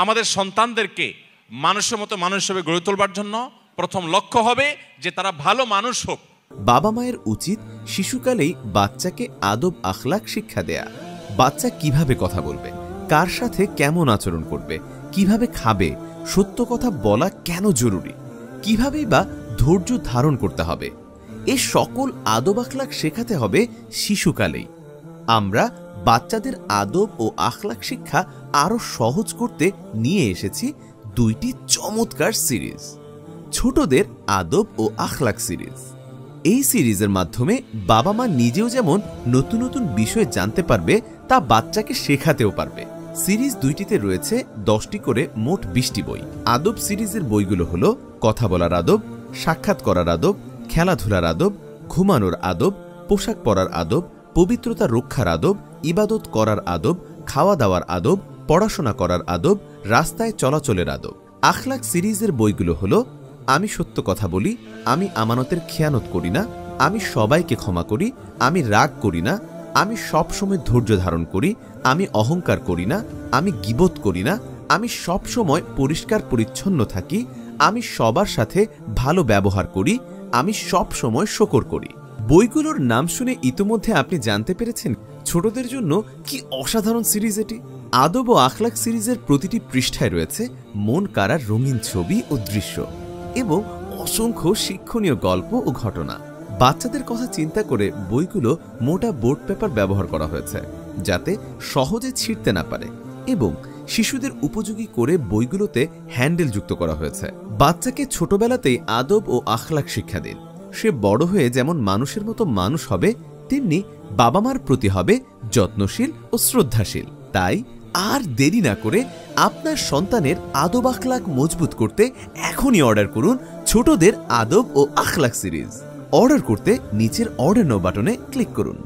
আমাদের সন্তানদেরকে মানুষের মতো মানুষ হিসেবে গড়ে তোলবার জন্য প্রথম লক্ষ্য হবে যে তারা ভালো মানুষ হোক। বাবা মায়ের উচিত শিশুকালেই বাচ্চাকে আদব আখলাক শিক্ষা দেয়া। বাচ্চা কিভাবে কথা বলবে, কার সাথে কেমন আচরণ করবে, কিভাবে খাবে, সত্য কথা বলা কেন জরুরি, কিভাবেই বা ধৈর্য ধারণ করতে হবে, এ সকল আদব আখলাক শেখাতে হবে শিশুকালেই। আমরা বাচ্চাদের আদব ও আখলাক শিক্ষা আরো সহজ করতে নিয়ে এসেছি দুইটি চমৎকার সিরিজ, ছোটদের আদব ও আখলাক সিরিজ। এই সিরিজের মাধ্যমে বাবা মা নিজেও যেমন নতুন নতুন বিষয় জানতে পারবে, তা বাচ্চাকে শেখাতেও পারবে। সিরিজ দুইটিতে রয়েছে 10টি করে মোট 20টি বই। আদব সিরিজের বইগুলো হলো কথা বলার আদব, সাক্ষাৎ করার আদব, খেলাধুলার আদব, ঘুমানোর আদব, পোশাক পরার আদব, পবিত্রতা রক্ষার আদব, ইবাদত করার আদব, খাওয়া দাওয়ার আদব, পড়াশোনা করার আদব, রাস্তায় চলাচলের আদব। আখলাক সিরিজের বইগুলো হলো আমি সত্য কথা বলি, আমি আমানতের খেয়ানত করি না, আমি সবাইকে ক্ষমা করি, আমি রাগ করি না, আমি সবসময় ধৈর্য ধারণ করি, আমি অহংকার করি না, আমি গীবত করি না, আমি সবসময় পরিষ্কার পরিচ্ছন্ন থাকি, আমি সবার সাথে ভালো ব্যবহার করি, আমি সব সময় শকর করি। বইগুলোর নাম শুনে ইতোমধ্যে আপনি জানতে পেরেছেন ছোটদের জন্য কি অসাধারণ সিরিজ এটি। আদব ও আখলাক সিরিজের প্রতিটি পৃষ্ঠায় রয়েছে মন কাড়ার রঙিন ছবি ও দৃশ্য এবং অসংখ্য শিক্ষণীয় গল্প ও ঘটনা। বাচ্চাদের কথা চিন্তা করে বইগুলো মোটা বোর্ড পেপার ব্যবহার করা হয়েছে, যাতে সহজে ছিঁড়তে না পারে, এবং শিশুদের উপযোগী করে বইগুলোতে হ্যান্ডেল যুক্ত করা হয়েছে। বাচ্চাকে ছোটবেলাতেই আদব ও আখলাক শিক্ষা দিন। সে বড় হয়ে যেমন মানুষের মতো মানুষ হবে, তেমনি বাবা মার প্রতি হবে যত্নশীল ও শ্রদ্ধাশীল। তাই আর দেরি না করে আপনার সন্তানের আদব আখলাক মজবুত করতে এখনই অর্ডার করুন ছোটদের আদব ও আখলাক সিরিজ। অর্ডার করতে নিচের অর্ডার নাও বাটনে ক্লিক করুন।